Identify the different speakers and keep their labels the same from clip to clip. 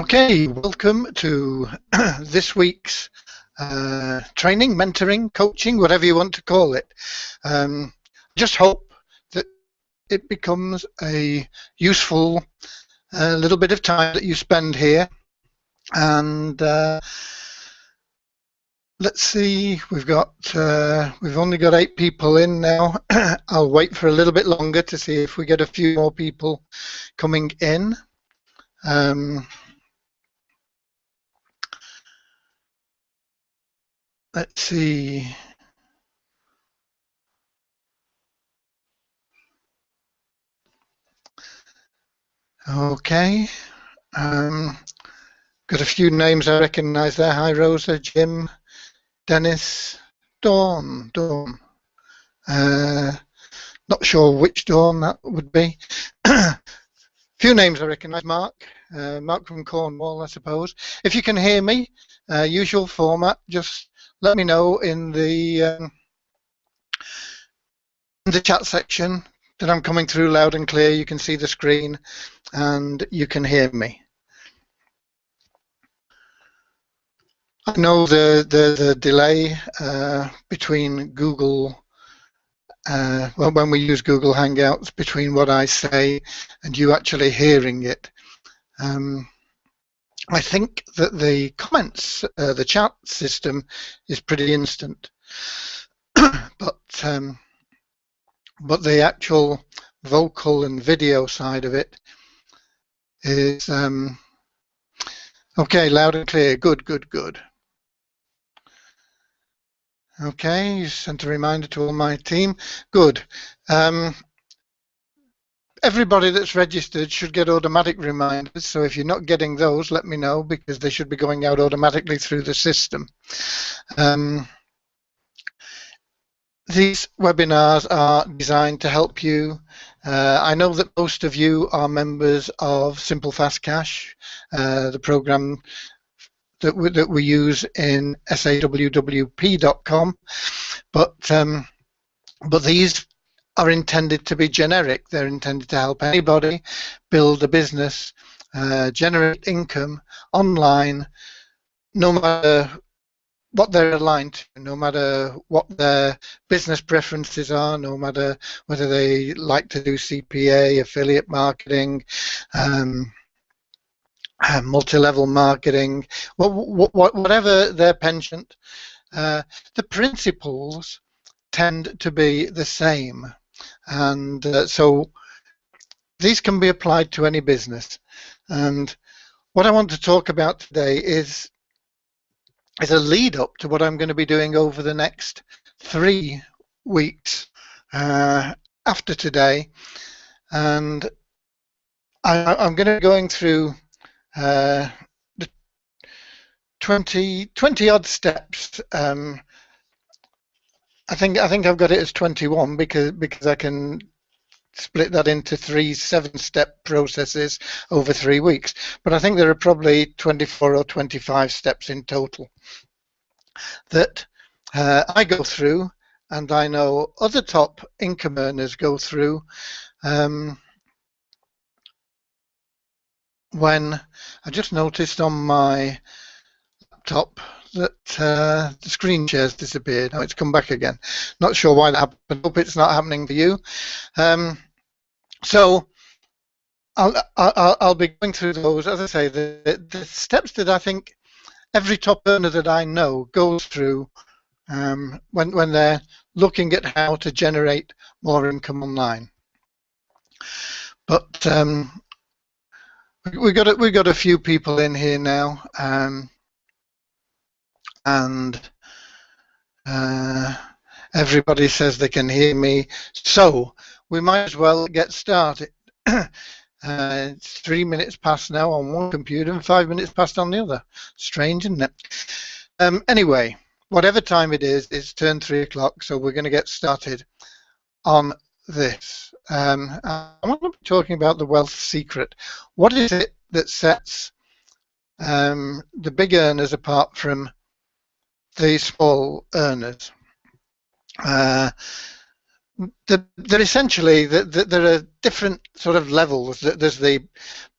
Speaker 1: Okay, welcome to this week's training, mentoring, coaching, whatever you want to call it. Just hope that it becomes a useful little bit of time that you spend here. And let's see, we've only got 8 people in now. I'll wait for a little bit longer to see if we get a few more people coming in. Let's see. Okay. Got a few names I recognise there. Hi, Rosa, Jim, Dennis, Dawn. Not sure which Dawn that would be. Few names I recognise. Mark from Cornwall, I suppose. If you can hear me, usual format, just let me know in the chat section that I'm coming through loud and clear. You can see the screen and you can hear me. I know the delay between Google, when we use Google Hangouts, between what I say and you actually hearing it. I think that the comments, the chat system is pretty instant, but the actual vocal and video side of it is okay, loud and clear. Good. Okay, you sent a reminder to all my team. Good. Everybody that's registered should get automatic reminders. So if you're not getting those, let me know, because they should be going out automatically through the system. These webinars are designed to help you. I know that most of you are members of Simple Fast Cash, the program that we use in sawwp.com, but these are intended to be generic. They're intended to help anybody build a business, generate income online, no matter what they're aligned to, no matter what their business preferences are, no matter whether they like to do CPA, affiliate marketing, multi-level marketing, whatever their penchant, the principles tend to be the same. And so these can be applied to any business. And what I want to talk about today is a lead up to what I'm going to be doing over the next 3 weeks after today. And I'm going to be going through the 20 odd steps. I think I've got it as 21 because I can split that into 3 7-step processes over 3 weeks. But I think there are probably 24 or 25 steps in total that I go through, and I know other top income earners go through when I just noticed on my laptop that the screen share's disappeared. Oh, it's come back again. Not sure why that happened. Hope it's not happening for you. So I'll be going through those. As I say, the steps that I think every top earner that I know goes through when they're looking at how to generate more income online. But we got a few people in here now, and everybody says they can hear me, so we might as well get started. It's 3 minutes past now on one computer and 5 minutes past on the other. Strange, isn't it? Anyway, whatever time it is, it's turned 3 o'clock, so we're going to get started on this. I want to be talking about the wealth secret. What is it that sets the big earners apart from the small earners? they're essentially there are different sort of levels. There's the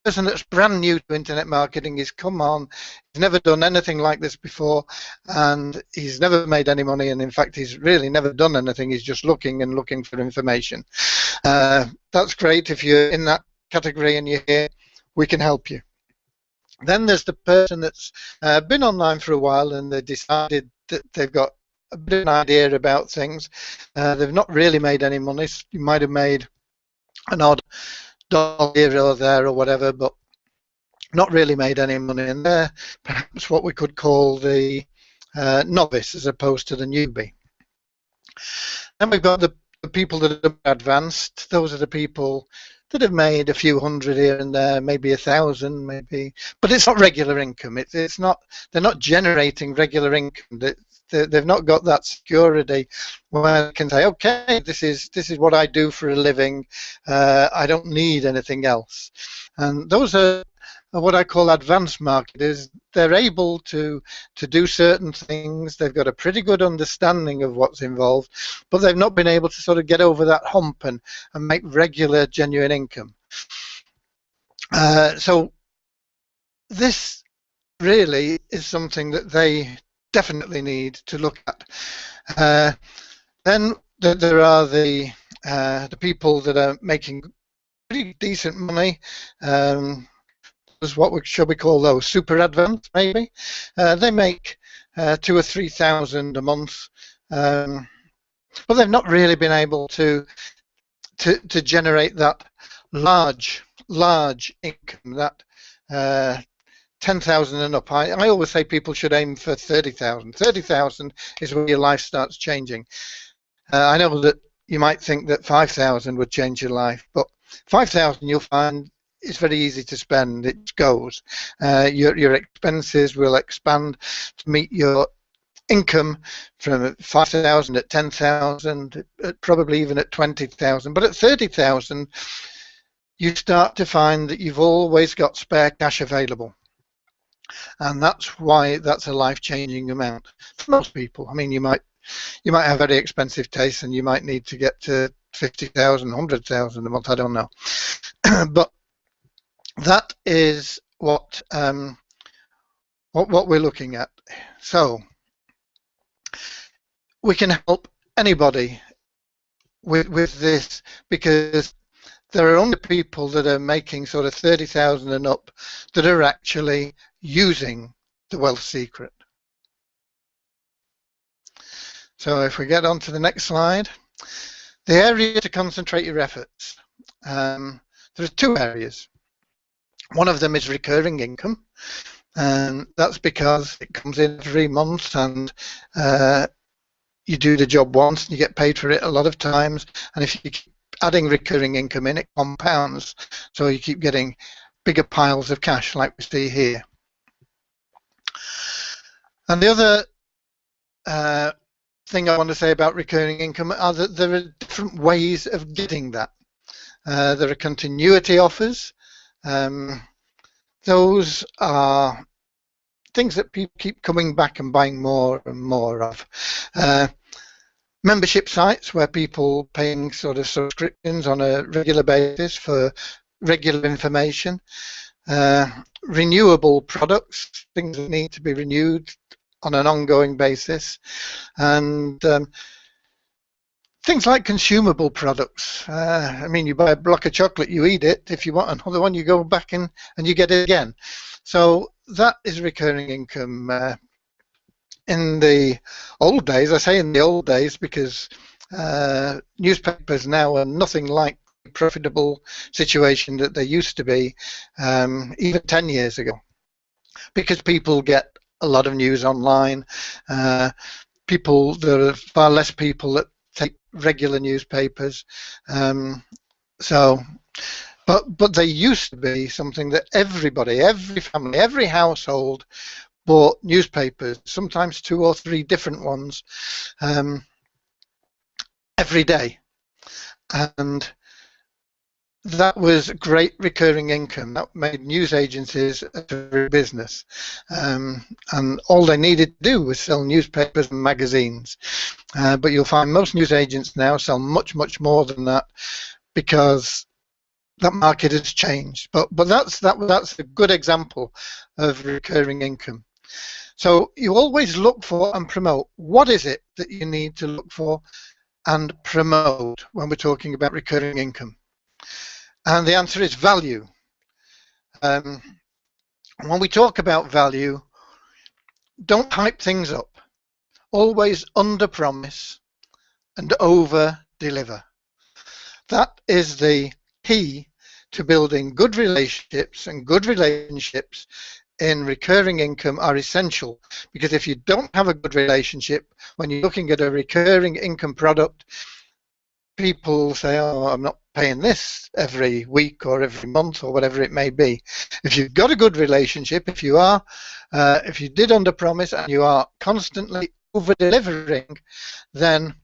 Speaker 1: person that's brand new to internet marketing. He's come on, he's never done anything like this before, and he's never made any money, and in fact he's really never done anything. He's just looking for information. That's great. If you're in that category and you're here, we can help you. Then there's the person that's been online for a while, and they decided that they've got a bit of an idea about things. They've not really made any money. You might have made an odd dollar here or there or whatever, but not really made any money. And they're perhaps what we could call the novice as opposed to the newbie. Then we've got the people that are advanced. Those are the people that have made a few hundred here and there, maybe 1,000, maybe, but it's not regular income. It's not. They're not generating regular income. They've not got that security where they can say, okay, this is what I do for a living. I don't need anything else. And those are what I call advanced marketers. They're able to do certain things. They've got a pretty good understanding of what's involved, but they've not been able to sort of get over that hump and make regular, genuine income. So this really is something that they definitely need to look at. Then there are the people that are making pretty decent money. What should we call those? Super advanced, maybe. They make 2,000 or 3,000 a month, but they've not really been able to generate that large income, that 10,000 and up. I always say people should aim for 30,000. 30,000 is where your life starts changing. I know that you might think that 5,000 would change your life, but 5,000 you'll find it's very easy to spend. It goes. Your expenses will expand to meet your income from 5,000 at 10,000, probably even at 20,000. But at 30,000, you start to find that you've always got spare cash available. And that's why that's a life-changing amount for most people. I mean, you might have very expensive tastes, and you might need to get to 50,000, 100,000 a month. I don't know, but that is what we're looking at. So we can help anybody with this, because there are only people that are making sort of 30,000 and up that are actually using the Wealth Secret. So if we get on to the next slide, the area to concentrate your efforts. There are two areas. One of them is recurring income, and that's because it comes in every month, and you do the job once and you get paid for it a lot of times, and if you keep adding recurring income in, it compounds, so you keep getting bigger piles of cash like we see here. And the other thing I want to say about recurring income are that there are different ways of getting that. There are continuity offers. Those are things that people keep coming back and buying more and more of. Membership sites where people paying sort of subscriptions on a regular basis for regular information. Renewable products, things that need to be renewed on an ongoing basis, and things like consumable products. I mean, you buy a block of chocolate, you eat it. If you want another one, you go back in and you get it again. So that is recurring income. In the old days, I say in the old days because newspapers now are nothing like the profitable situation that they used to be even 10 years ago, because people get a lot of news online. There are far less people that take regular newspapers. But they used to be something that everybody, every family, every household bought newspapers, sometimes 2 or 3 different ones, every day. And that was great recurring income. That made news agencies a business. And all they needed to do was sell newspapers and magazines. But you'll find most news agents now sell much, much more than that, because that market has changed. But that's a good example of recurring income. So you always look for and promote. What is it that you need to look for and promote when we're talking about recurring income? And the answer is value. When we talk about value, don't hype things up. Always under promise and over deliver. That is the key to building good relationships, and good relationships in recurring income are essential, because if you don't have a good relationship when you're looking at a recurring income product, people say, oh, I'm not paying this every week or every month or whatever it may be. If you've got a good relationship, if you did under promise and you are constantly over delivering, then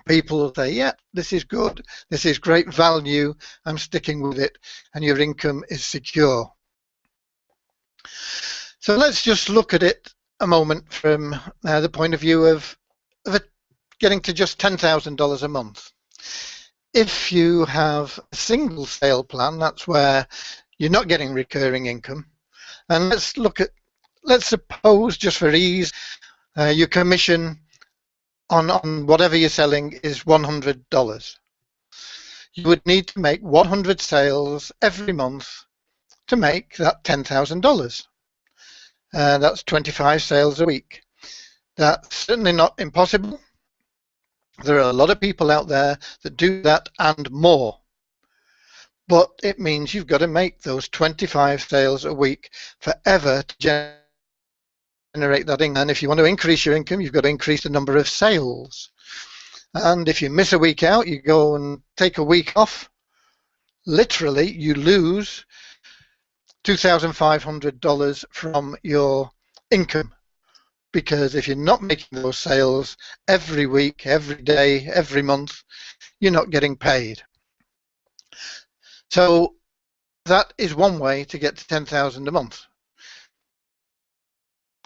Speaker 1: people will say, yeah, this is good, this is great value, I'm sticking with it, and your income is secure. So let's just look at it a moment from the point of view of getting to just $10,000 a month. If you have a single sale plan, that's where you're not getting recurring income. And let's suppose, just for ease, your commission on whatever you're selling is $100. You would need to make 100 sales every month to make that $10,000. That's 25 sales a week. That's certainly not impossible. There are a lot of people out there that do that and more. But it means you've got to make those 25 sales a week forever to generate that income. And if you want to increase your income, you've got to increase the number of sales. And if you miss a week out, you go and take a week off, literally you lose $2,500 from your income. Because if you're not making those sales every week, every day, every month, you're not getting paid. So that is one way to get to 10,000 a month.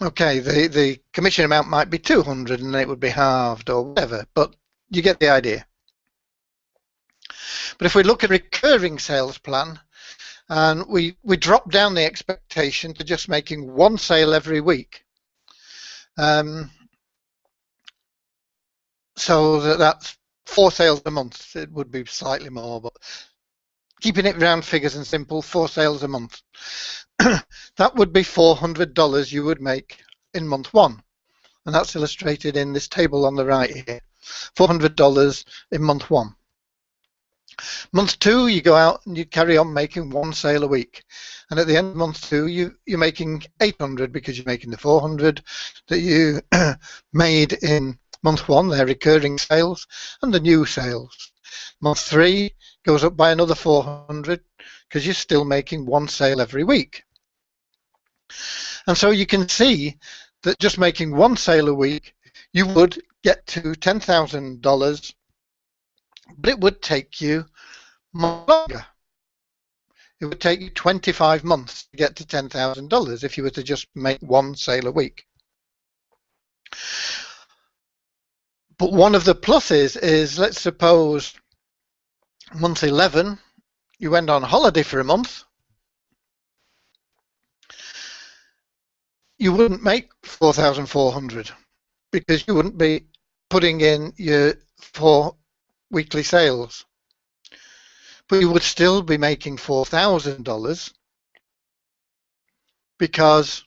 Speaker 1: Okay, the commission amount might be 200 and it would be halved or whatever, but you get the idea. But if we look at a recurring sales plan and we drop down the expectation to just making one sale every week, so that's 4 sales a month. It would be slightly more, but keeping it round figures and simple, 4 sales a month. That would be $400 you would make in month 1. And that's illustrated in this table on the right here. $400 in month 1. Month 2, you go out and you carry on making 1 sale a week. And at the end of month 2, you're making 800 because you're making the 400 that you made in month 1, they're recurring sales, and the new sales. Month 3 goes up by another 400 because you're still making 1 sale every week. And so you can see that just making 1 sale a week, you would get to $10,000, but it would take you much longer. It would take you 25 months to get to $10,000 if you were to just make 1 sale a week. But one of the pluses is, let's suppose month 11, you went on holiday for a month. You wouldn't make 4,400 because you wouldn't be putting in your 4 weekly sales. But you would still be making $4,000 because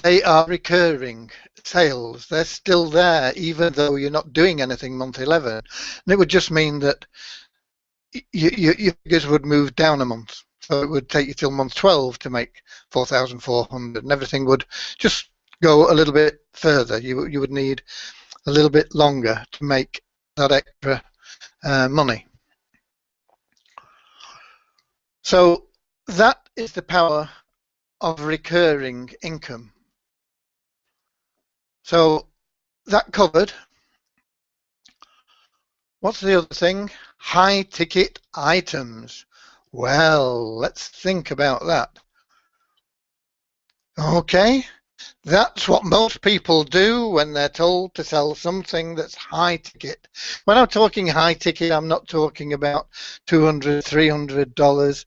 Speaker 1: they are recurring sales. They're still there even though you're not doing anything month 11. And it would just mean that your figures would move down a month. So it would take you till month 12 to make 4,400, and everything would just go a little bit further. You would need a little bit longer to make that extra money. So that is the power of recurring income. So that covered What's the other thing? High ticket items. Well, let's think about that. Okay, that's what most people do when they're told to sell something that's high ticket. When I'm talking high ticket, I'm not talking about $200, $300.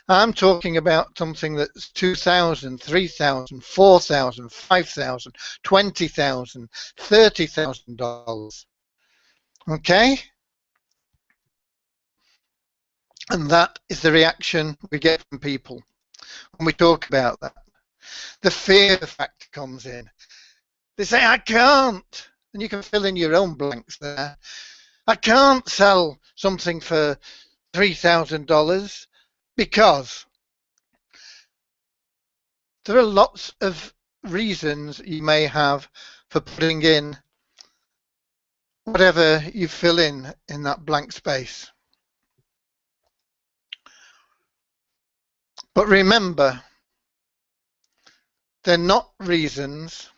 Speaker 1: I'm talking about something that's $2,000, $3,000, $4,000, $5,000, $20,000, $30,000. Okay? And that is the reaction we get from people when we talk about that. The fear factor comes in. They say, I can't. And you can fill in your own blanks there. I can't sell something for $3,000 because there are lots of reasons you may have for putting in whatever you fill in that blank space. But remember, they're not reasons.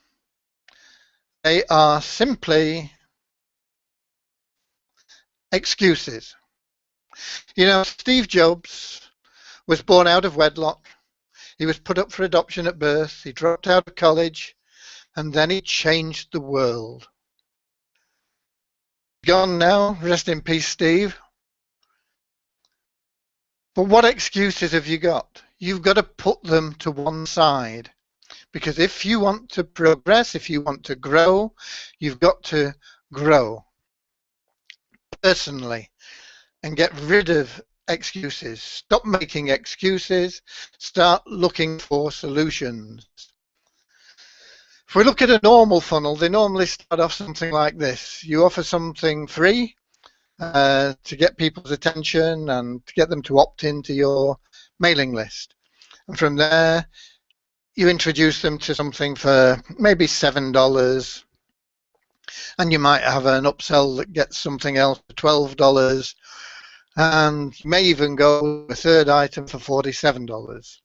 Speaker 1: They are simply excuses. You know, Steve Jobs was born out of wedlock. He was put up for adoption at birth. He dropped out of college, and then he changed the world. Gone now, rest in peace, Steve. But what excuses have you got? You've got to put them to one side. Because if you want to progress, if you want to grow, you've got to grow personally and get rid of excuses. Stop making excuses. Start looking for solutions. If we look at a normal funnel, they normally start off something like this. You offer something free to get people's attention and to get them to opt into your mailing list. And from there, you introduce them to something for maybe $7, and you might have an upsell that gets something else for $12, and you may even go a third item for $47.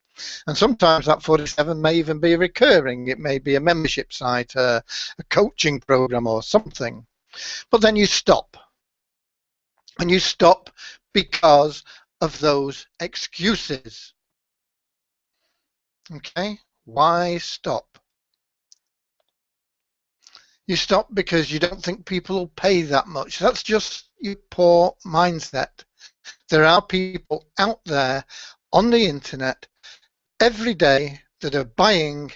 Speaker 1: And sometimes that 47 may even be recurring. It may be a membership site, a coaching program or something. But then you stop. And you stop because of those excuses. Okay? Why stop? You stop because you don't think people will pay that much. That's just your poor mindset. There are people out there on the internet every day that are buying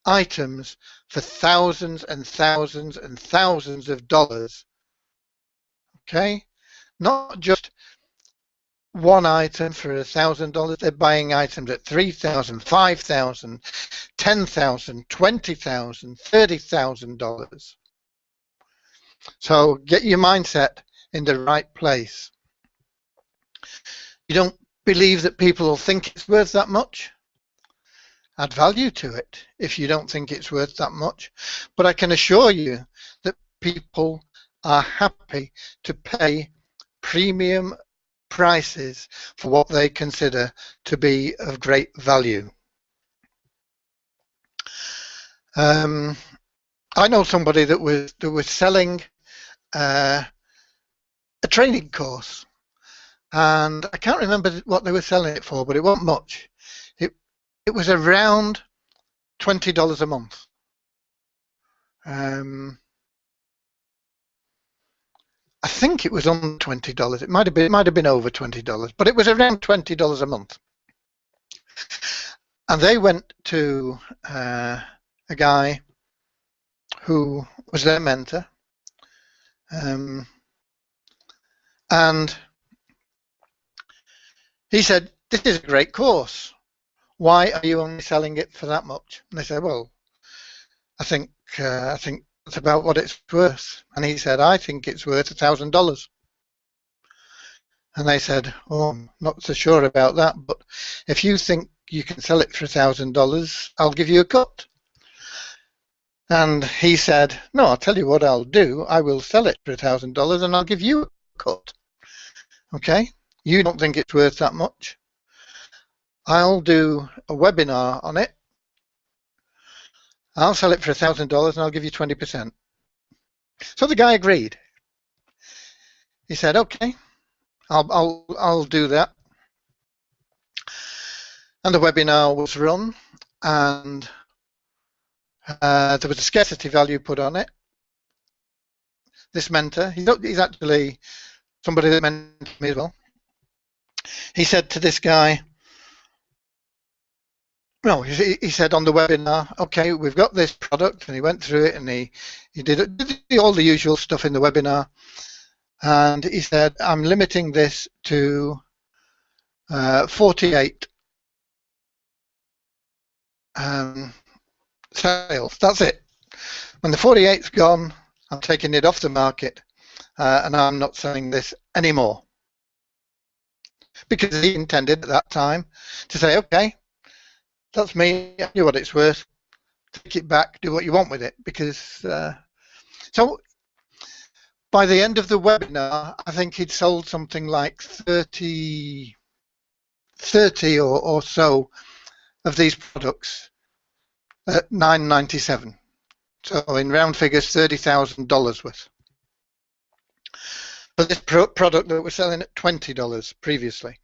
Speaker 1: items for thousands and thousands and thousands of dollars. Okay? Not just one item for $1,000. They're buying items at $3,000, $5,000, $10,000, $20,000, $30,000. So get your mindset in the right place. You don't believe that people will think it's worth that much? Add value to it if you don't think it's worth that much. But I can assure you that people are happy to pay premium prices for what they consider to be of great value. I know somebody that was selling a training course, and I can't remember what they were selling it for, but it wasn't much. It was around $20 a month. I think it was on $20. It might have been over $20, but it was around $20 a month. And they went to a guy who was their mentor, and he said, "This is a great course. Why are you only selling it for that much?" And they said, "Well, I think it's about what it's worth." And he said, "I think it's worth $1,000. And they said, "Oh, I'm not so sure about that, but if you think you can sell it for $1,000, I'll give you a cut." And he said, "No, I'll tell you what I'll do. I will sell it for $1,000 and I'll give you a cut. Okay? You don't think it's worth that much. I'll do a webinar on it. I'll sell it for $1,000 and I'll give you 20%. So the guy agreed. he said, okay, I'll do that. And the webinar was run, and there was a scarcity value put on it. This mentor, he's actually somebody that mentored me as well. He said to this guy, no, he said on the webinar, okay, we've got this product, and he went through it, and he did all the usual stuff in the webinar, and he said, I'm limiting this to 48 sales. That's it. When the 48's gone, I'm taking it off the market, and I'm not selling this anymore. Because he intended at that time to say, okay, that's me, I knew what it's worth, take it back, do what you want with it. Because so by the end of the webinar, I think he'd sold something like 30 or so of these products at $9.97. So in round figures, $30,000 worth. But this product that we're selling at $20 previously,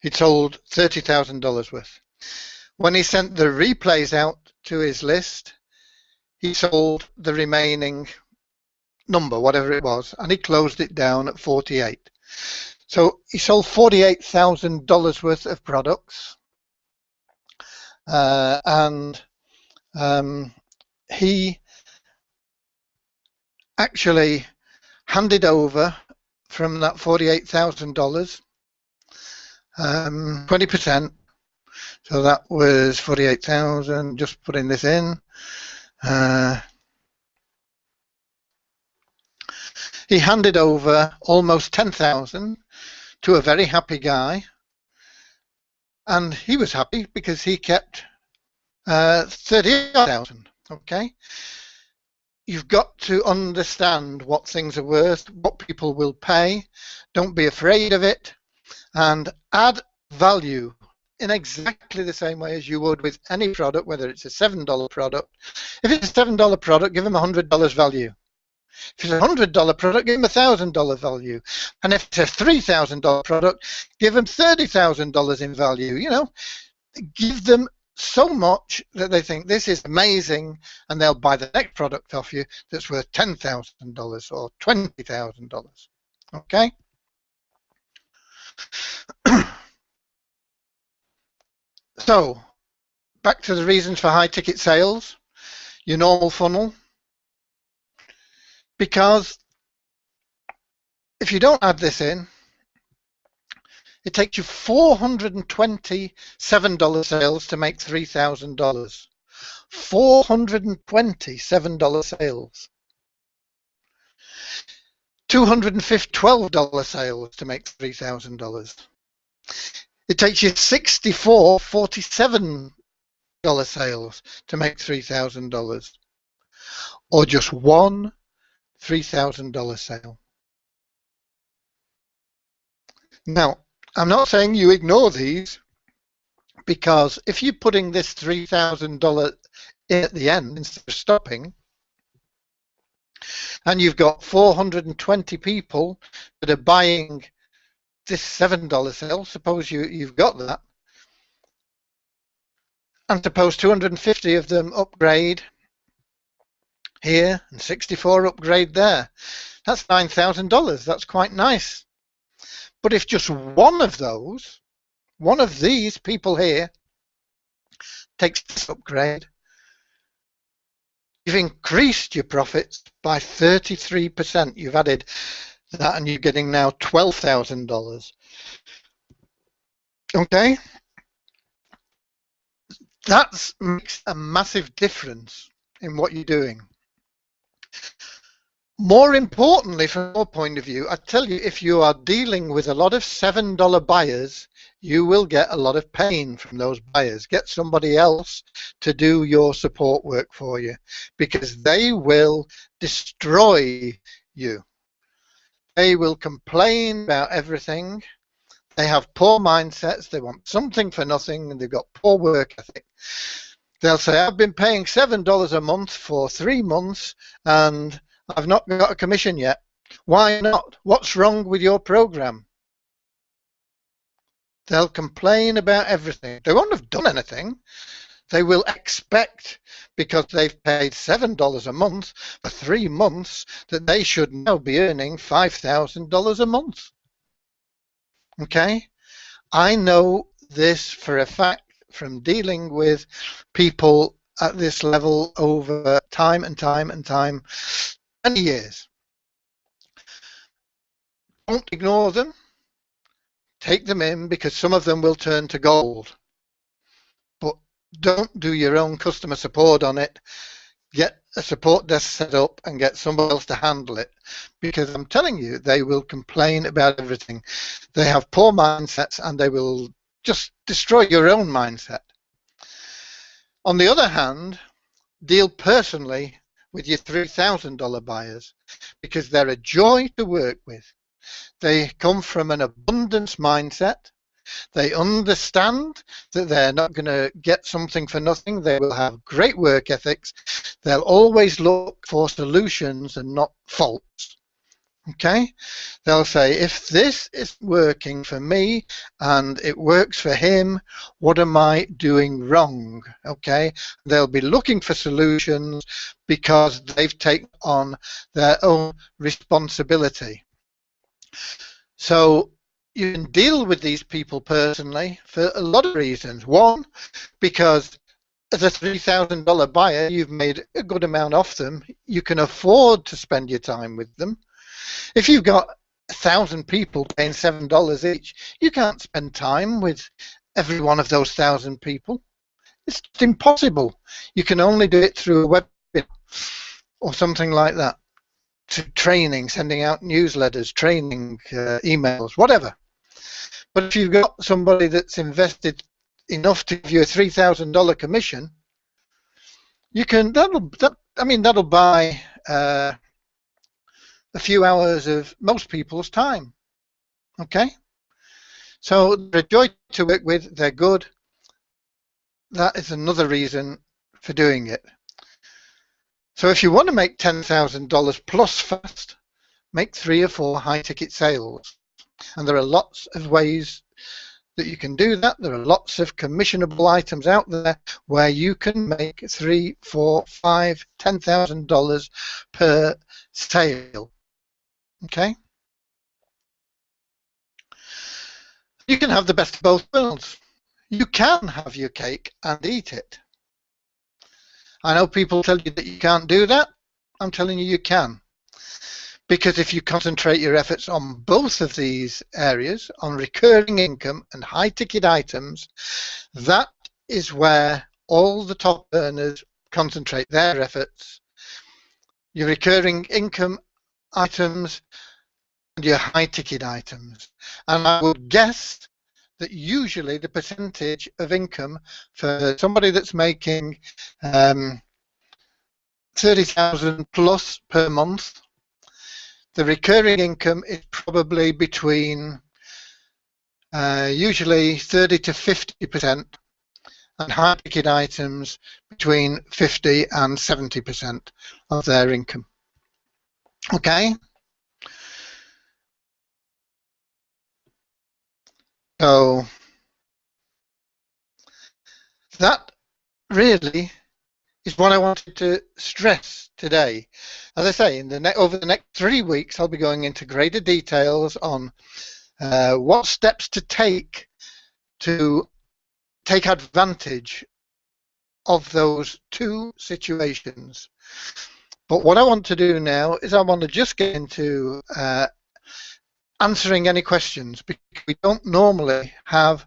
Speaker 1: he'd sold $30,000 worth. When he sent the replays out to his list, he sold the remaining number, whatever it was, and he closed it down at 48. So he sold $48,000 worth of products, and he actually handed over from that $48,000 20%. So that was 48,000. Just putting this in. He handed over almost 10,000 to a very happy guy, and he was happy because he kept 30,000. Okay, you've got to understand what things are worth, what people will pay. Don't be afraid of it, and add value in exactly the same way as you would with any product, whether it's a $7 product. If it's a $7 product, give them $100 value. If it's a $100 product, give them $1,000 value. And if it's a $3,000 product, give them $30,000 in value. You know, give them so much that they think this is amazing, and they'll buy the next product off you that's worth $10,000 or $20,000. Okay? So, back to the reasons for high ticket sales, your normal funnel. Because if you don't add this in, it takes you $427 sales to make $3,000. $427 sales. $212 sales to make $3,000. It takes you $47 sales to make $3,000, or just one $3,000 sale. Now, I'm not saying you ignore these, because if you're putting this $3,000 in at the end instead of stopping, and you've got 420 people that are buying this $7 sale, suppose you've got that, and suppose 250 of them upgrade here and 64 upgrade there. That's $9,000. That's quite nice. But if just one of these people here takes this upgrade, you've increased your profits by 33%. You've added that, and you're getting now $12,000. Okay? That makes a massive difference in what you're doing. More importantly, from your point of view, I tell you, if you are dealing with a lot of $7 buyers, you will get a lot of pain from those buyers. Get somebody else to do your support work for you, because they will destroy you. They will complain about everything. They have poor mindsets. They want something for nothing, and they've got poor work ethic. They'll say, I've been paying $7 a month for 3 months, and I've not got a commission yet. Why not? What's wrong with your program? They'll complain about everything. They won't have done anything. They will expect, because they've paid $7 a month for 3 months, that they should now be earning $5,000 a month. Okay? I know this for a fact from dealing with people at this level over time and time and time, many years. Don't ignore them. Take them in, because some of them will turn to gold. But don't do your own customer support on it. Get a support desk set up and get somebody else to handle it, because I'm telling you, they will complain about everything. They have poor mindsets and they will just destroy your own mindset. On the other hand, deal personally with your $3,000 buyers, because they're a joy to work with. They come from an abundance mindset. They understand that they're not going to get something for nothing. They will have great work ethics. They'll always look for solutions and not faults. Okay? They'll say, if this is working for me and it works for him, what am I doing wrong? Okay? They'll be looking for solutions because they've taken on their own responsibility. So you can deal with these people personally for a lot of reasons. One, because as a $3,000 buyer, you've made a good amount off them. You can afford to spend your time with them. If you've got 1,000 people paying $7 each, you can't spend time with every one of those 1,000 people. It's impossible. You can only do it through a webinar or something like that. Training, sending out newsletters, training, emails, whatever. But if you've got somebody that's invested enough to give you a $3,000 commission, you can. That'll buy a few hours of most people's time. Okay, so they're a joy to work with. They're good. That is another reason for doing it. So if you want to make $10,000 plus fast, make 3 or 4 high-ticket sales. And there are lots of ways that you can do that. There are lots of commissionable items out there where you can make $3, $4, $5, $10,000 per sale. Okay? You can have the best of both worlds. You can have your cake and eat it. I know people tell you that you can't do that. I'm telling you, you can. Because if you concentrate your efforts on both of these areas, on recurring income and high-ticket items, that is where all the top earners concentrate their efforts. Your recurring income items and your high-ticket items. And I would guess that usually the percentage of income for somebody that's making 30,000 plus per month, the recurring income is probably between usually 30 to 50%, and high-ticket items between 50 and 70% of their income. Okay? So that really is what I wanted to stress today. As I say, over the next 3 weeks, I'll be going into greater details on what steps to take advantage of those 2 situations. But what I want to do now is I want to just get into answering any questions, because we don't normally have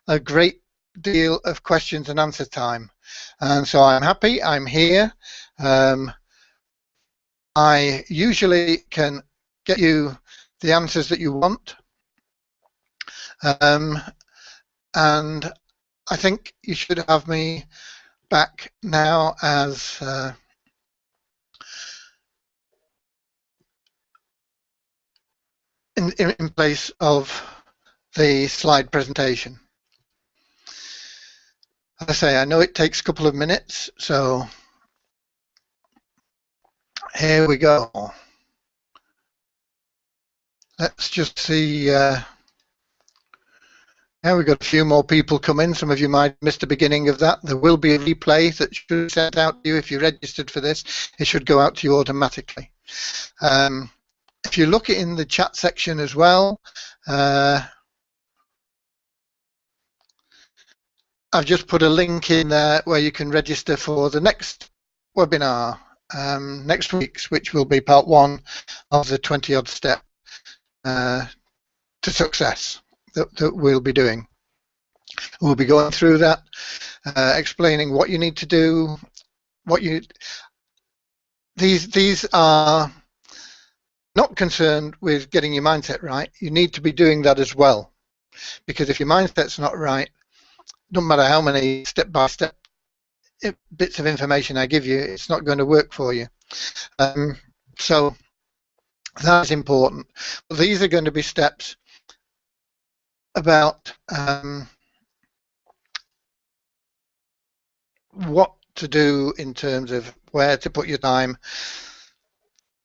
Speaker 1: a great deal of questions and answer time. And so I'm happy I'm here. I usually can get you the answers that you want. And I think you should have me back now as in place of the slide presentation. As I say, I know it takes a couple of minutes, so here we go. Let's just see. Yeah, we've got a few more people come in. Some of you might have missed the beginning of that. There will be a replay that should be sent out to you if you registered for this. It should go out to you automatically. If you look in the chat section as well, I've just put a link in there where you can register for the next webinar next week's, which will be part 1 of the 20-odd step to success that we'll be doing. We'll be going through that, explaining what you need to do, these are not concerned with getting your mindset right. You need to be doing that as well, because if your mindset's not right, no matter how many step-by-step bits of information I give you, it's not going to work for you. So that is important. But these are going to be steps about what to do in terms of where to put your time.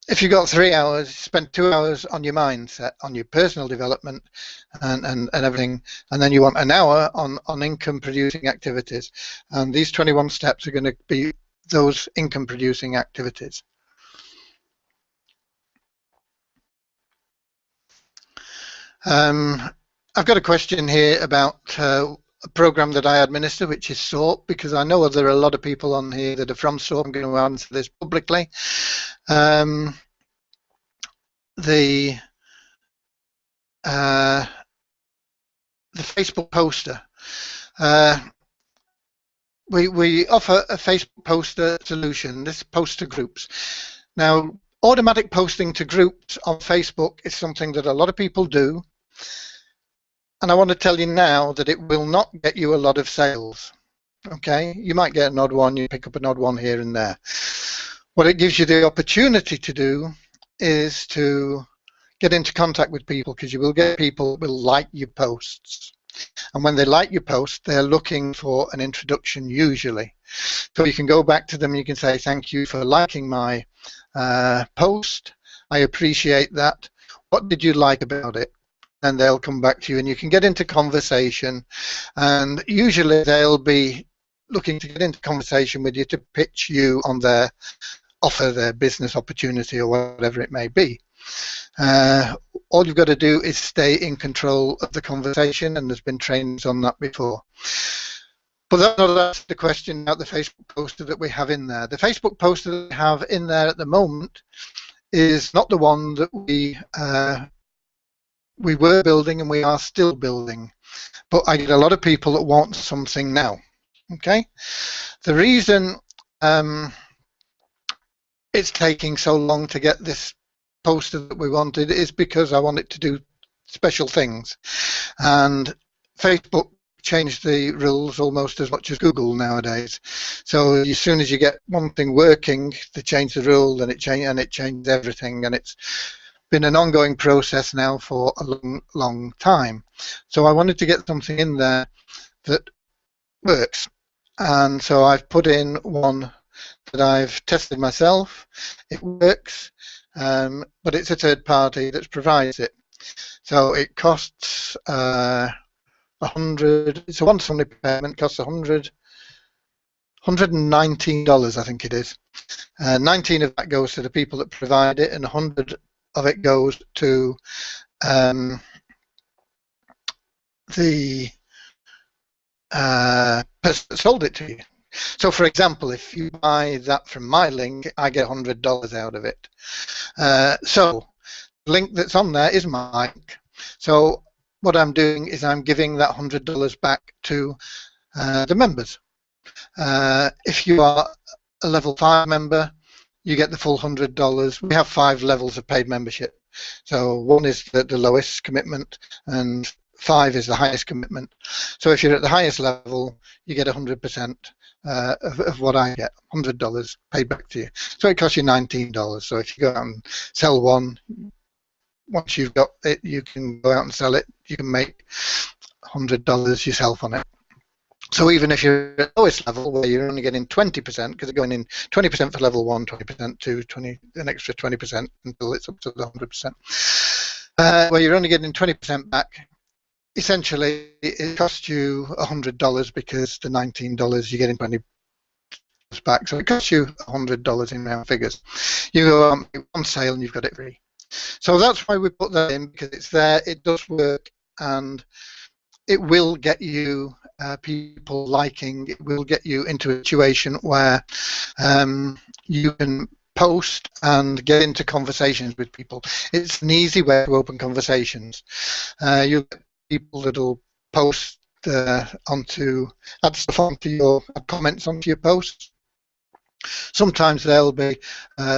Speaker 1: If you've got 3 hours, spend 2 hours on your mindset, on your personal development and everything, and then you want an hour on income producing activities. And these 21 steps are going to be those income producing activities. I've got a question here about a program that I administer, which is SOAP, because I know there are a lot of people on here that are from SOAP. I'm going to answer this publicly. The Facebook poster. We offer a Facebook poster solution. This poster groups. Now, automatic posting to groups on Facebook is something that a lot of people do. And I want to tell you now that it will not get you a lot of sales. Okay, you might get an odd one, you pick up an odd one here and there. What it gives you the opportunity to do is to get into contact with people, because you will get people who will like your posts. And when they like your post, they're looking for an introduction usually. So you can go back to them and you can say, thank you for liking my post. I appreciate that. What did you like about it? And they'll come back to you and you can get into conversation. And usually they'll be looking to get into conversation with you to pitch you on their offer, their business opportunity or whatever it may be. All you've got to do is stay in control of the conversation, and there's been trainings on that before. But that's the question about the Facebook poster that we have in there. The Facebook poster that we have in there at the moment is not the one that we were building and we are still building. But I get a lot of people that want something now. Okay? The reason it's taking so long to get this poster that we wanted is because I want it to do special things, and Facebook changed the rules almost as much as Google nowadays. So as soon as you get one thing working, they change the rule and it changed everything, and it's been an ongoing process now for a long time. So I wanted to get something in there that works, and so I've put in one that I've tested myself. It works. But it's a third party that provides it. So it costs $100. It's a once-only payment. Costs $119, I think it is. 19 of that goes to the people that provide it, and 100 of it goes to the person that sold it to you. So, for example, if you buy that from my link, I get $100 out of it. So, the link that's on there is my link. So, what I'm doing is I'm giving that $100 back to the members. If you are a level 5 member, you get the full $100. We have 5 levels of paid membership. So, 1 is the lowest commitment, and 5 is the highest commitment. So, if you're at the highest level, you get 100%. Of what I get, $100 paid back to you. So it costs you $19. So if you go out and sell one, once you've got it, you can go out and sell it. You can make $100 yourself on it. So even if you're at the lowest level, where you're only getting 20%, because they're going in 20% for level 1, 20% 2, an extra 20% until it's up to the 100%. where you're only getting 20% back. Essentially, it costs you $100 because the $19 you're getting 20 back, so it costs you $100 in round figures. You go on sale and you've got it free. So that's why we put that in, because it's there, it does work, and it will get you people liking, it will get you into a situation where you can post and get into conversations with people. It's an easy way to open conversations. You'll get people that'll post add stuff onto your comments onto your posts. Sometimes there'll be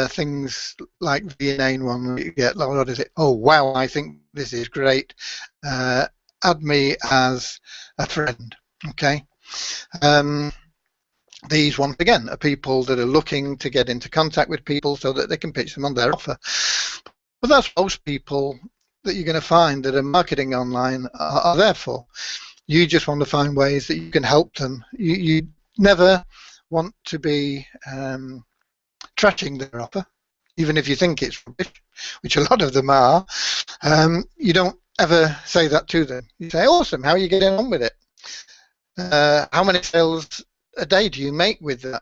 Speaker 1: things like the inane one where you get, what is it? Oh wow, I think this is great. Add me as a friend. Okay. These, once again, are people that are looking to get into contact with people so that they can pitch them on their offer. But that's most people that you're going to find that are marketing online are there for. You just want to find ways that you can help them. You never want to be trashing their offer, even if you think it's rubbish, which a lot of them are. You don't ever say that to them. You say, awesome, how are you getting on with it? How many sales a day do you make with that?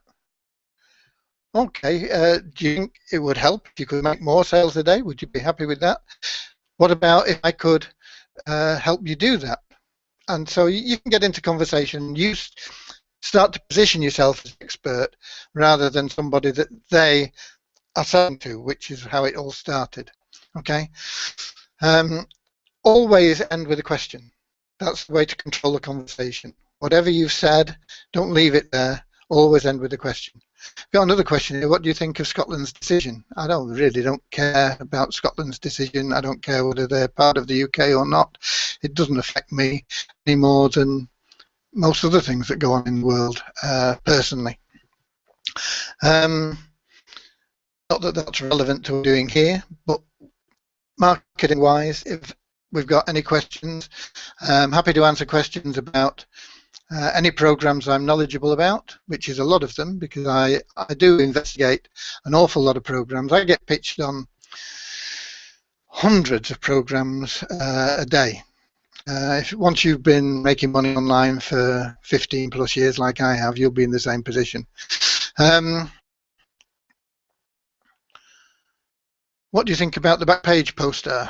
Speaker 1: Okay, do you think it would help if you could make more sales a day? Would you be happy with that? What about if I could help you do that? And so you can get into conversation. You start to position yourself as an expert rather than somebody that they are selling to, which is how it all started. Okay. Always end with a question. That's the way to control the conversation. Whatever you've said, don't leave it there. Always end with a question. Got another question here. What do you think of Scotland's decision? I really don't care about Scotland's decision. I don't care whether they're part of the UK or not. It doesn't affect me any more than most other things that go on in the world, personally. Not that that's relevant to what we're doing here, but marketing-wise, if we've got any questions, I'm happy to answer questions about any programs I'm knowledgeable about, which is a lot of them, because I do investigate an awful lot of programs. I get pitched on hundreds of programs a day. Once you've been making money online for 15 plus years like I have, you'll be in the same position. What do you think about the Backpage poster?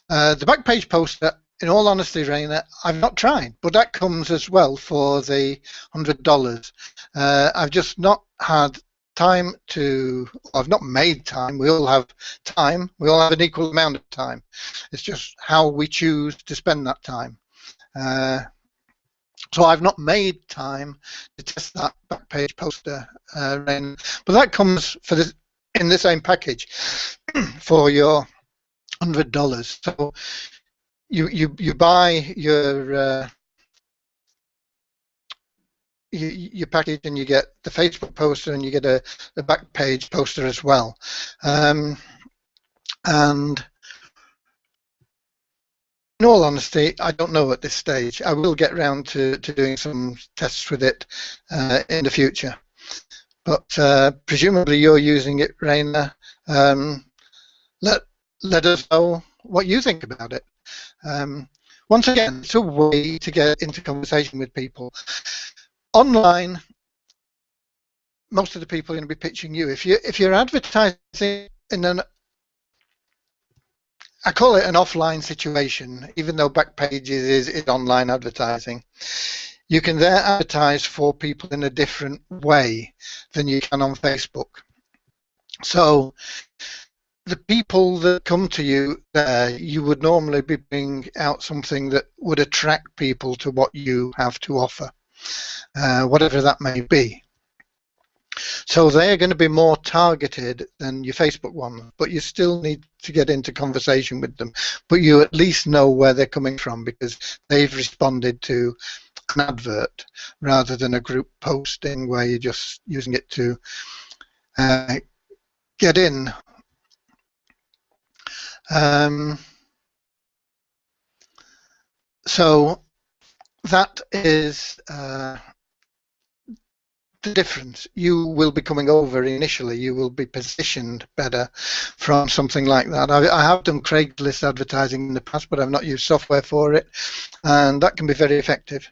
Speaker 1: The Backpage poster, in all honesty, Raina, I've not tried, but that comes as well for the $100. I've just not had time to, I've not made time. We all have time. We all have an equal amount of time. It's just how we choose to spend that time. So I've not made time to test that Backpage poster, Raina, but that comes for this in the same package for your $100. So you buy your package and you get the Facebook poster and you get a Backpage poster as well. And in all honesty, I don't know at this stage. I will get round to doing some tests with it in the future. But presumably you're using it, Raina. Let us know what you think about it. Once again, it's a way to get into conversation with people. Online, most of the people are going to be pitching you. If you're advertising in an, I call it an offline situation, even though Backpages is online advertising, you can there advertise for people in a different way than you can on Facebook. So the people that come to you there, you would normally be bringing out something that would attract people to what you have to offer, whatever that may be. So they're going to be more targeted than your Facebook one, but you still need to get into conversation with them. But you at least know where they're coming from because they've responded to an advert rather than a group posting where you're just using it to get in. So that is the difference. You will be coming over initially. You will be positioned better from something like that. I have done Craigslist advertising in the past, but I've not used software for it, and that can be very effective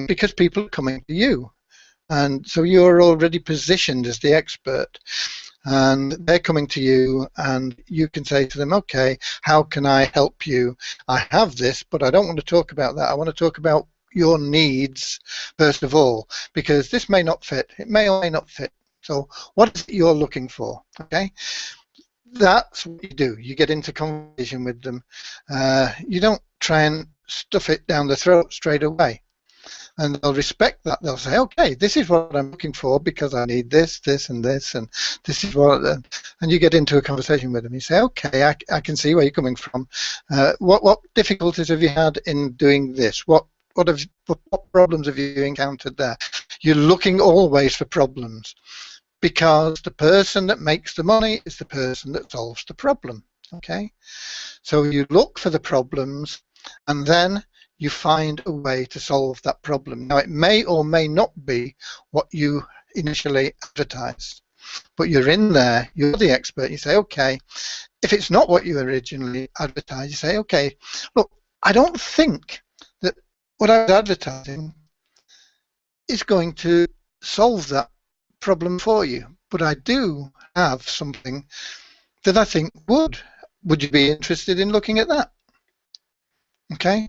Speaker 1: because people are coming to you, and so you're already positioned as the expert. And they're coming to you, and you can say to them, okay, how can I help you? I have this, but I don't want to talk about that. I want to talk about your needs first of all, because this may not fit. It may or may not fit. So what is it you're looking for? Okay, that's what you do. You get into conversation with them. You don't try and stuff it down the throat straight away. And they'll respect that. They'll say, okay, this is what I'm looking for because I need this, this, and this, and this is what. And you get into a conversation with them. You say, okay, I can see where you're coming from. What difficulties have you had in doing this? What problems have you encountered there? You're looking always for problems, because the person that makes the money is the person that solves the problem. Okay, so you look for the problems, and then you find a way to solve that problem. Now, it may or may not be what you initially advertised, but you're in there, you're the expert. You say, okay, if it's not what you originally advertised, you say, okay, look, I don't think that what I was advertising is going to solve that problem for you, but I do have something that I think would. Would you be interested in looking at that? Okay.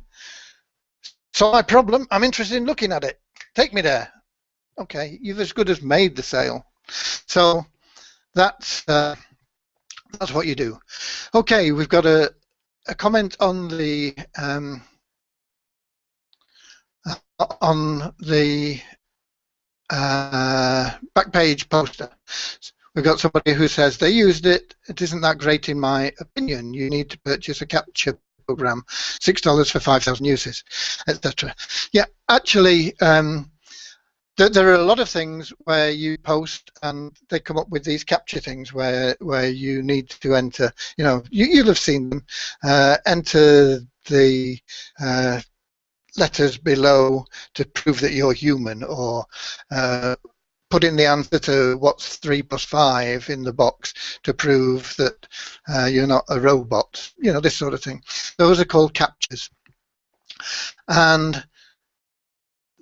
Speaker 1: So my problem, I'm interested in looking at it. Take me there. Okay, you've as good as made the sale. So that's what you do. Okay, we've got a comment on the back page poster. We've got somebody who says they used it. It isn't that great in my opinion. You need to purchase a capture program, $6 for 5,000 uses, etc. Yeah, actually, there are a lot of things where you post and they come up with these capture things where you need to enter. You know, you'll have seen them. Enter the letters below to prove that you're human, or put in the answer to what's 3 plus 5 in the box to prove that you're not a robot, you know, this sort of thing. Those are called captures. And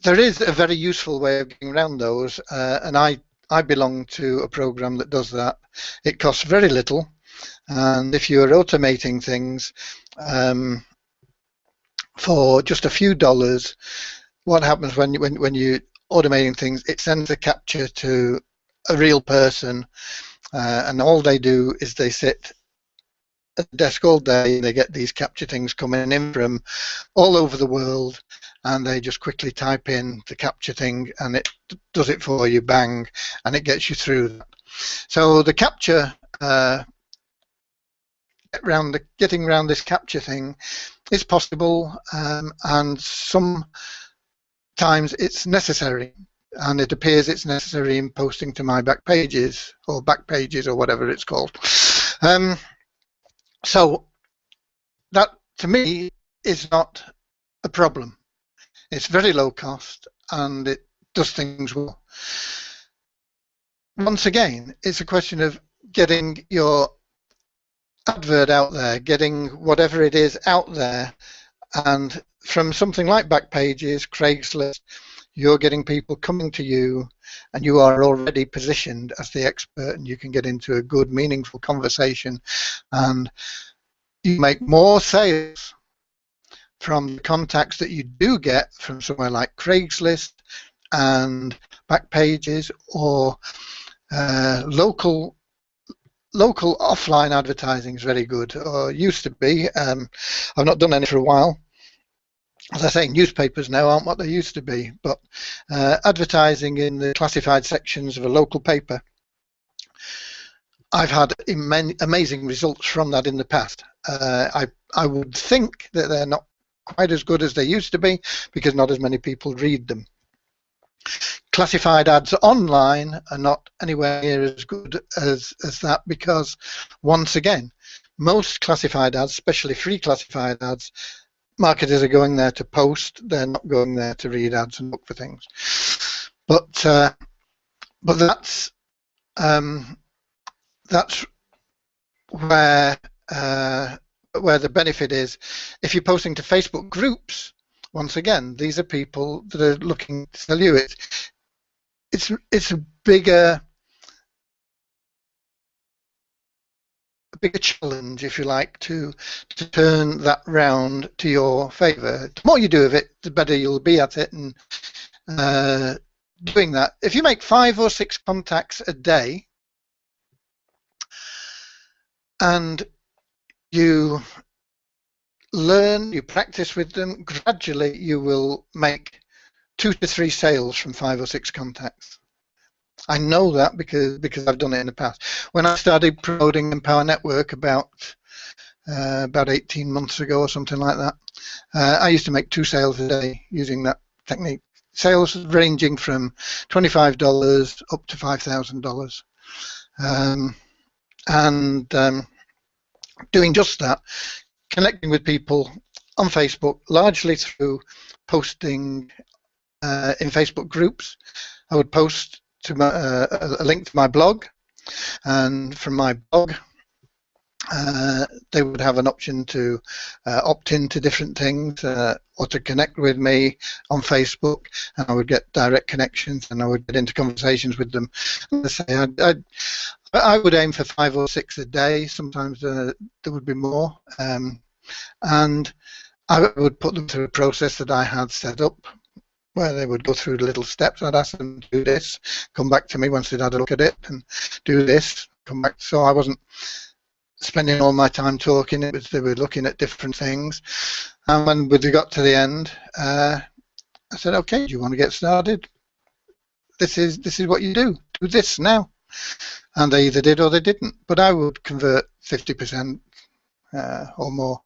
Speaker 1: there is a very useful way of getting around those, and I belong to a program that does that. It costs very little, and if you're automating things for just a few dollars, what happens when you automating things, it sends a capture to a real person, and all they do is they sit at the desk all day and they get these capture things coming in from all over the world, and they just quickly type in the capture thing and it does it for you, bang, and it gets you through that. So the capture, getting around this capture thing is possible, and sometimes it's necessary, and it appears it's necessary in posting to my back pages or whatever it's called. So that to me is not a problem. It's very low cost and it does things well. Once again, it's a question of getting your advert out there, getting whatever it is out there, and from something like Backpages, Craigslist, you're getting people coming to you and you are already positioned as the expert, and you can get into a good, meaningful conversation, and you make more sales from the contacts that you do get from somewhere like Craigslist and Backpages, or local offline advertising is very good, or used to be. I've not done any for a while. As I say, newspapers now aren't what they used to be, but advertising in the classified sections of a local paper, I've had amazing results from that in the past. I would think that they're not quite as good as they used to be because not as many people read them. Classified ads online are not anywhere near as good as that, because once again, most classified ads, especially free classified ads, marketers are going there to post. They're not going there to read ads and look for things. but that's where the benefit is. If you're posting to Facebook groups, once again, these are people that are looking to sell you. It's a bigger challenge, if you like, to turn that round to your favour. The more you do of it, the better you'll be at it. And doing that, if you make 5 or 6 contacts a day, and you learn, you practice with them, gradually you will make 2 to 3 sales from 5 or 6 contacts. I know that because I've done it in the past. When I started promoting Empower Network about 18 months ago or something like that, I used to make 2 sales a day using that technique. Sales ranging from $25 up to $5,000. Doing just that, connecting with people on Facebook, largely through posting in Facebook groups. I would post to a link to my blog, and from my blog they would have an option to opt into different things or to connect with me on Facebook, and I would get direct connections and I would get into conversations with them. As I say, I would aim for 5 or 6 a day. Sometimes there would be more, and I would put them through a process that I had set up, where they would go through the little steps. I'd ask them to do this, come back to me once they'd had a look at it, and do this, come back. So I wasn't spending all my time talking. It was they were looking at different things. And when we got to the end, I said, "Okay, do you want to get started? This is what you do. Do this now." And they either did or they didn't. But I would convert 50% or more.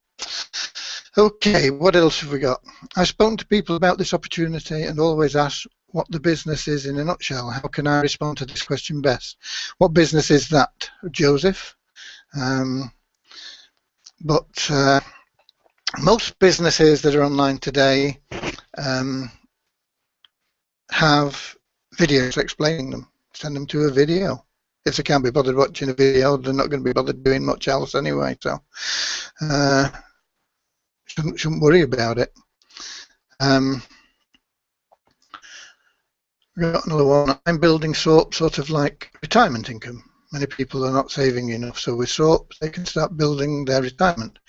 Speaker 1: Okay, what else have we got? I've spoken to people about this opportunity and always ask what the business is in a nutshell. How can I respond to this question best? What business is that, Joseph? But most businesses that are online today have videos explaining them. Send them to a video. If they can't be bothered watching a video, they're not going to be bothered doing much else anyway. So shouldn't worry about it. We've got another one. I'm building SOAP sort of like retirement income. Many people are not saving enough, so with SOAP they can start building their retirement.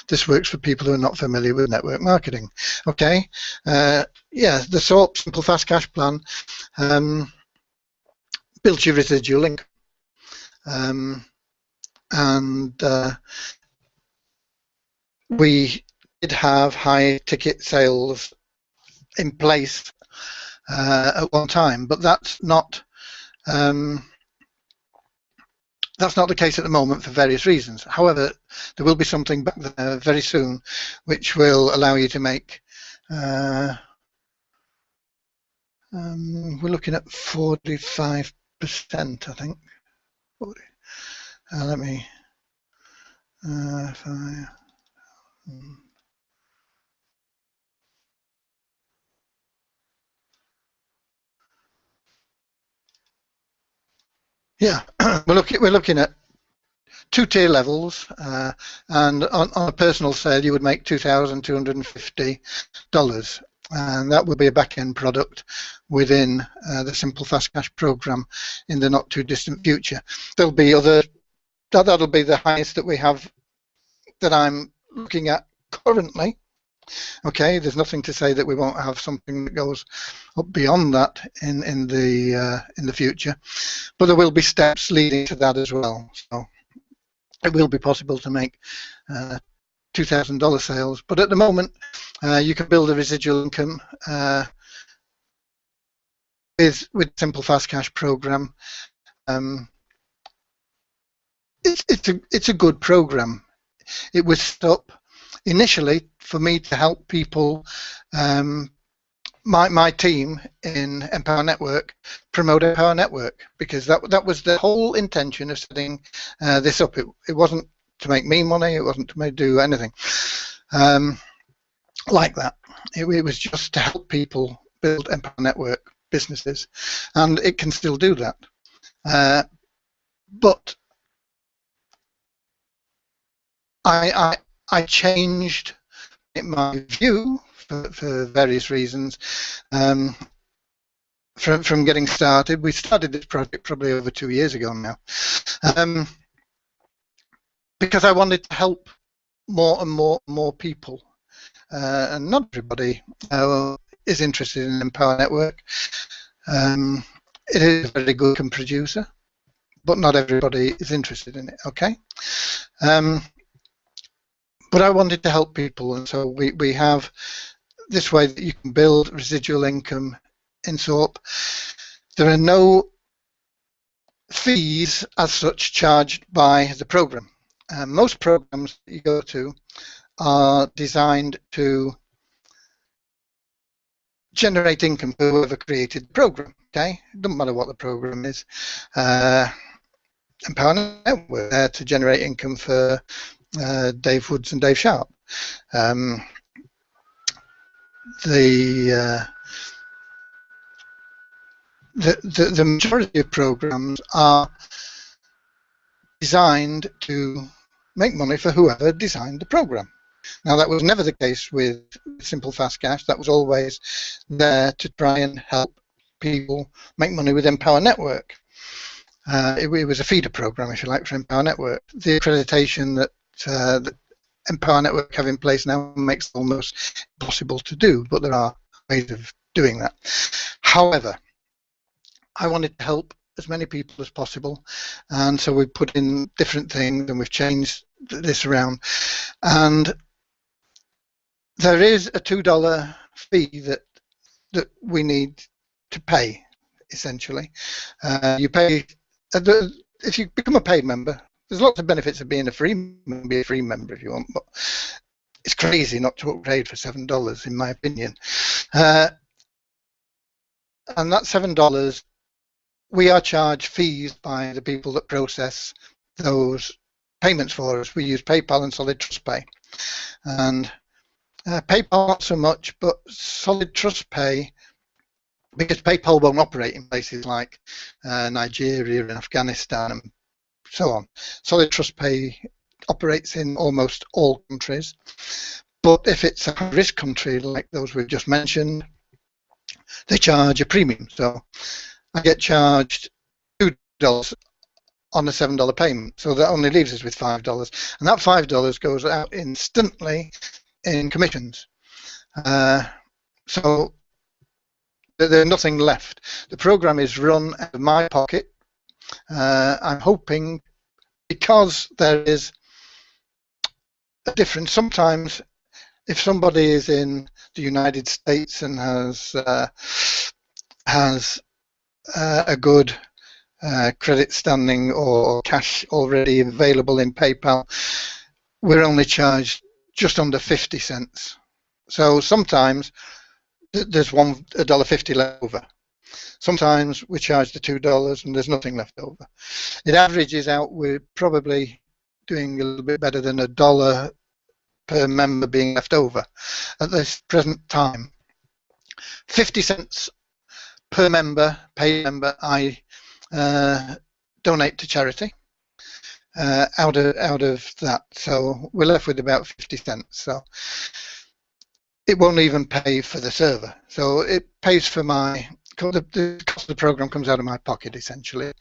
Speaker 1: This works for people who are not familiar with network marketing. Okay, yeah, the SOAP Simple Fast Cash Plan builds your residual income, and we did have high ticket sales in place at one time, but that's not the case at the moment for various reasons. However, there will be something back there very soon which will allow you to make we're looking at 45%, I think. 40. Let me yeah, we're looking at 2 tier levels, and on a personal sale you would make $2,250, and that would be a back-end product within the Simple Fast Cash program in the not too distant future. There'll be that'll be the highest that we have that I'm looking at currently. Okay, there's nothing to say that we won't have something that goes up beyond that in the future, but there will be steps leading to that as well. So it will be possible to make $2,000 sales, but at the moment you can build a residual income with Simple Fast Cash program. It's a good program. It was set up initially for me to help people, my team in Empower Network, promote Empower Network, because that was the whole intention of setting this up. It wasn't to make me money. It wasn't to do anything like that. It was just to help people build Empower Network, businesses, and it can still do that. But I changed my view for various reasons. From getting started, we started this project probably over 2 years ago now, because I wanted to help more and more people, and not everybody is interested in Empower Network. It is a very good producer, but not everybody is interested in it. Okay. But I wanted to help people, and so we have this way that you can build residual income in SOAP. There are no fees as such charged by the program. Most programs that you go to are designed to generate income for whoever created the program. Okay, it doesn't matter what the program is. Empower Network there to generate income for Dave Woods and Dave Sharp. The majority of programs are designed to make money for whoever designed the program. Now, that was never the case with Simple Fast Cash. That was always there to try and help people make money with Empower Network. It was a feeder program, if you like, for Empower Network. The accreditation that Empower Network have in place now makes it almost impossible to do, but there are ways of doing that. However, I wanted to help as many people as possible, and so we put in different things and we've changed this around. And there is a $2 fee that we need to pay, essentially. You pay, if you become a paid member, there's lots of benefits of being a free member if you want, but it's crazy not to upgrade for $7, in my opinion. And that $7, we are charged fees by the people that process those payments for us. We use PayPal and Solid Trust Pay. And PayPal not so much, but Solid Trust Pay, because PayPal won't operate in places like Nigeria and Afghanistan and so on. Solid Trust Pay operates in almost all countries, but if it's a high-risk country like those we've just mentioned, they charge a premium. So I get charged $2 on a $7 payment, so that only leaves us with $5, and that $5 goes out instantly in commissions. So there's nothing left. The program is run out of my pocket. I'm hoping, because there is a difference. Sometimes if somebody is in the United States and has a good credit standing or cash already available in PayPal, we're only charged just under 50 cents. So sometimes there's $1.50 left over. Sometimes we charge the $2 and there's nothing left over. It averages out, we're probably doing a little bit better than $1 per member being left over at this present time. 50 cents per member, paid member, I donate to charity out of that. So we're left with about 50 cents. So it won't even pay for the server. So it pays for the cost of the program comes out of my pocket, essentially.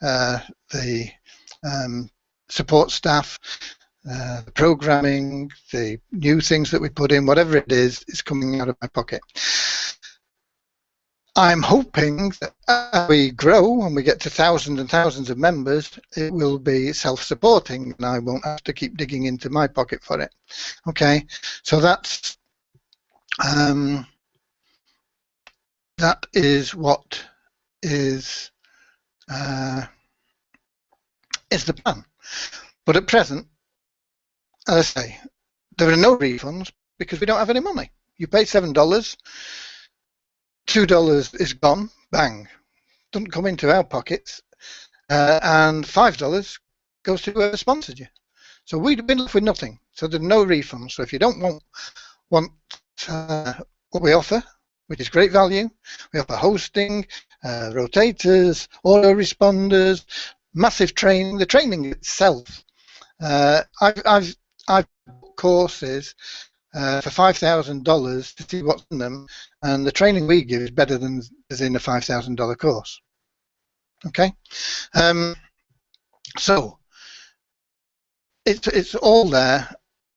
Speaker 1: The support staff, the programming, the new things that we put in, whatever it is coming out of my pocket. I'm hoping that as we grow and we get to thousands and thousands of members, it will be self-supporting and I won't have to keep digging into my pocket for it. Okay, so that is what is the plan. But at present, as I say, there are no refunds because we don't have any money. You pay $7, $2 is gone, bang, doesn't come into our pockets, and $5 goes to whoever sponsored you. So we'd been left with nothing. So there's no refunds. So if you don't want what we offer, which is great value. We offer hosting, rotators, autoresponders, massive training. The training itself, I've booked courses for $5,000 to see what's in them, and the training we give is better than is in a $5,000 course. Okay, so it's all there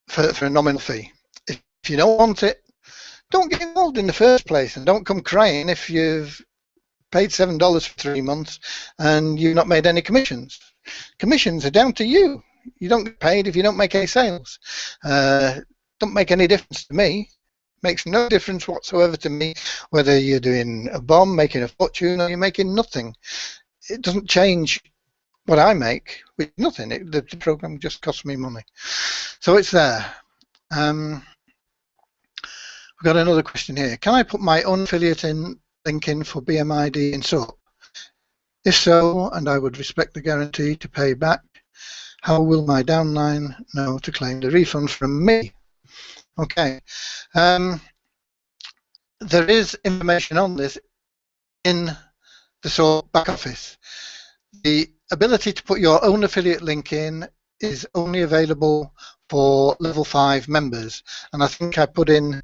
Speaker 1: for a nominal fee. If you don't want it, don't get involved in the first place, and don't come crying if you've paid $7 for 3 months and you've not made any commissions. Commissions are down to you. You don't get paid if you don't make any sales. Don't make any difference to me. Makes no difference whatsoever to me whether you're doing a bomb, making a fortune, or you're making nothing. It doesn't change what I make with nothing. The program just costs me money. So it's there. We've got another question here. Can I put my own affiliate link in for BMID in SOAP? If so, and I would respect the guarantee to pay back, how will my downline know to claim the refund from me? Okay. There is information on this in the SOAP back office. The ability to put your own affiliate link in is only available for level 5 members, and I think I put in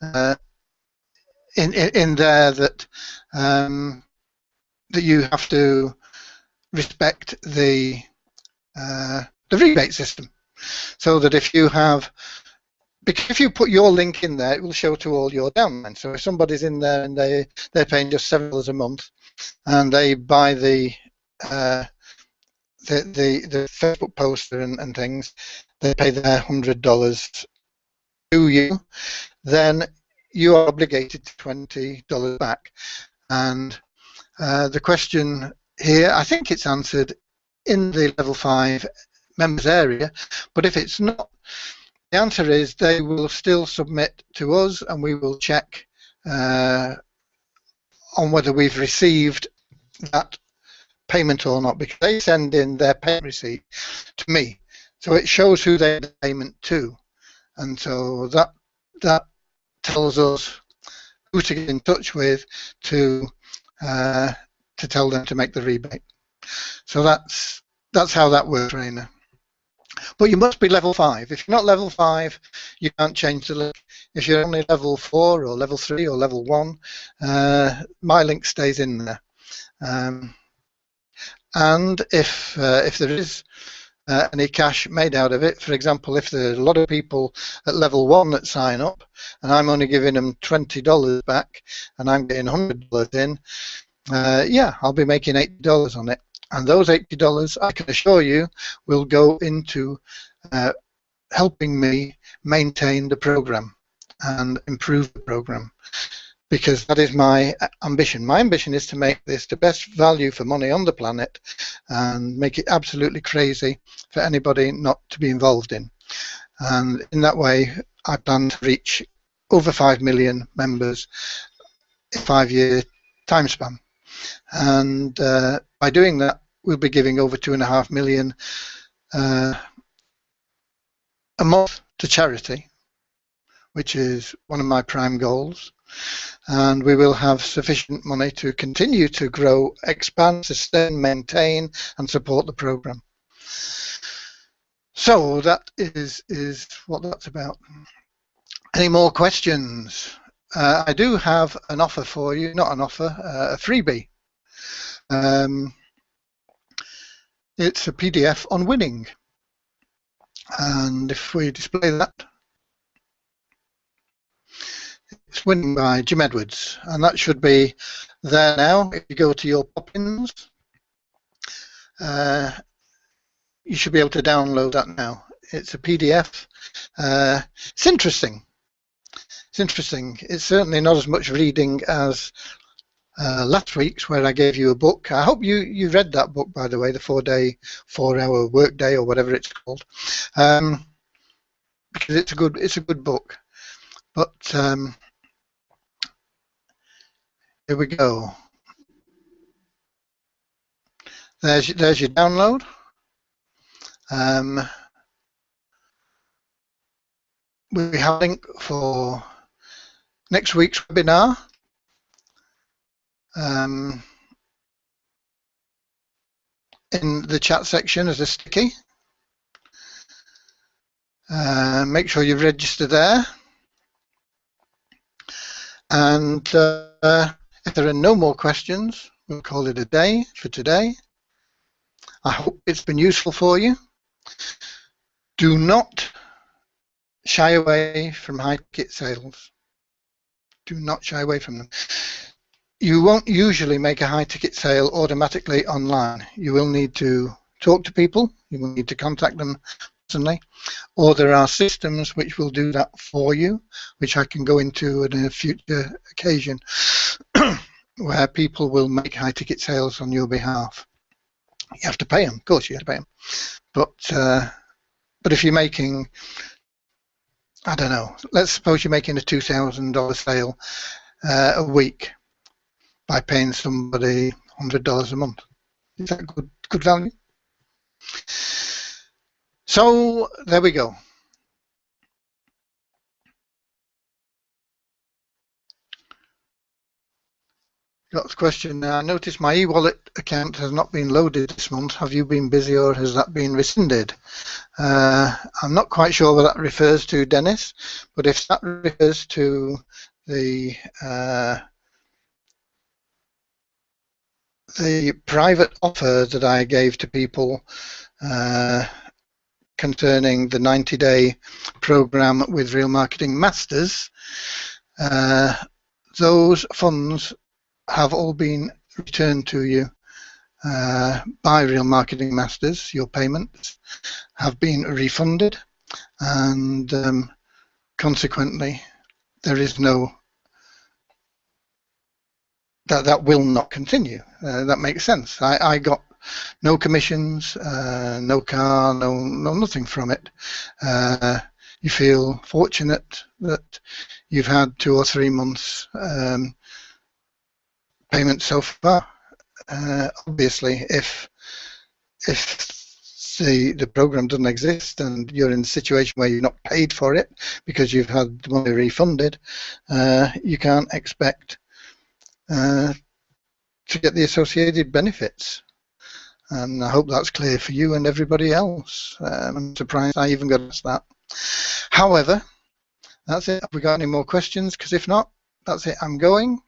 Speaker 1: there that that you have to respect the rebate system, so that if you put your link in there, it will show to all your downlines. So if somebody's in there and they're paying just $7 a month, and they buy the Facebook poster and things, they pay their $100 to you, then you are obligated to $20 back. And the question here, I think it's answered in the level 5 members area, but if it's not, the answer is they will still submit to us, and we will check on whether we've received that payment or not, because they send in their payment receipt to me, so it shows who they payment to, and so that tells us who to get in touch with to tell them to make the rebate. So that's how that works, Raina. But you must be level 5. If you're not level 5, you can't change the link. If you're only level 4 or level 3 or level 1, my link stays in there. And if there is any cash made out of it, for example, if there's a lot of people at level 1 that sign up, and I'm only giving them $20 back, and I'm getting $100 in, yeah, I'll be making $80 on it. And those $80, I can assure you, will go into helping me maintain the program and improve the program, because that is my ambition. My ambition is to make this the best value for money on the planet and make it absolutely crazy for anybody not to be involved in. And in that way, I plan to reach over 5 million members in a 5-year time span. And by doing that, we'll be giving over 2.5 million a month to charity, which is one of my prime goals. And we will have sufficient money to continue to grow, expand, sustain, maintain, and support the program. So that is what that's about. Any more questions? I do have an offer for you, not an offer, a freebie. It's a PDF on winning, and if we display that, it's Winning by Jim Edwards, and that should be there now. If you go to your pop-ins, you should be able to download that now. It's a PDF. It's interesting. It's interesting. It's certainly not as much reading as last week's, where I gave you a book. I hope you read that book, by the way, the 4-hour workday, or whatever it's called, because it's a good book. But here we go. There's your download. We have a link for next week's webinar, in the chat section as a sticky. Make sure you register there. And if there are no more questions, we'll call it a day for today. I hope it's been useful for you. Do not shy away from high ticket sales. Do not shy away from them. You won't usually make a high ticket sale automatically online. You will need to talk to people. You will need to contact them personally, or there are systems which will do that for you, which I can go into at a future occasion, where people will make high ticket sales on your behalf. You have to pay them, of course you have to pay them, but if you're making, I don't know, let's suppose you're making a $2,000 sale a week by paying somebody $100 a month. Is that good value? So there we go. Got the question now. I noticed my e-wallet account has not been loaded this month. Have you been busy or has that been rescinded? I'm not quite sure what that refers to, Dennis, but if that refers to the private offer that I gave to people concerning the 90-day program with Real Marketing Masters, those funds have all been returned to you by Real Marketing Masters. Your payments have been refunded, and consequently there is no, that will not continue. That makes sense. I got no commissions, no car, no nothing from it. You feel fortunate that you've had 2 or 3 months payment so far. Obviously, if the program doesn't exist and you're in a situation where you're not paid for it because you've had the money refunded, you can't expect to get the associated benefits. And I hope that's clear for you and everybody else. I'm surprised I even got asked that. However, that's it. Have we got any more questions? Because if not, that's it. I'm going.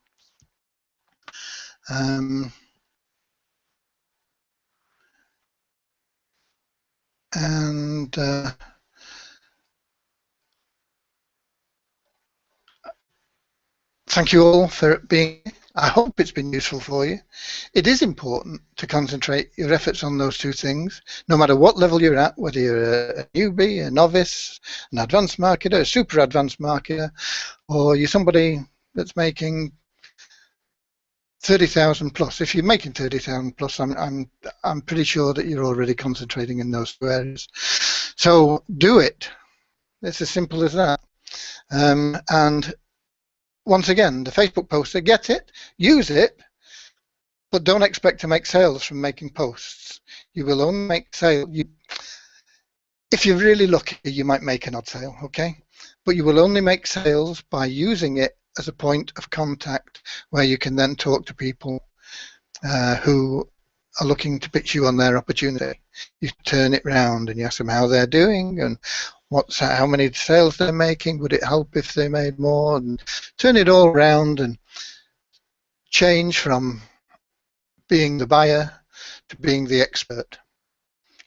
Speaker 1: Thank you all for being here. I hope it's been useful for you. It is important to concentrate your efforts on those 2 things, no matter what level you're at, whether you're a newbie, a novice, an advanced marketer, a super advanced marketer, or you're somebody that's making 30,000 plus. If you're making 30,000 plus, I'm pretty sure that you're already concentrating in those 2 areas. So do it. It's as simple as that. And once again, the Facebook poster, get it, use it, but don't expect to make sales from making posts. You will only make sales. If you're really lucky, you might make an odd sale, okay? But you will only make sales by using it as a point of contact where you can then talk to people who are looking to pitch you on their opportunity. You turn it round and you ask them how they're doing and how many sales they're making, would it help if they made more, and turn it all around and change from being the buyer to being the expert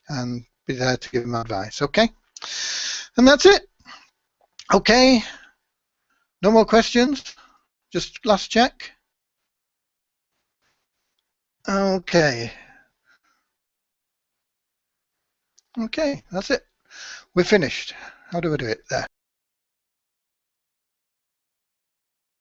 Speaker 1: and be there to give them advice, okay? And that's it. Okay, no more questions, just last check. Okay, that's it. We're finished. How do we do it there?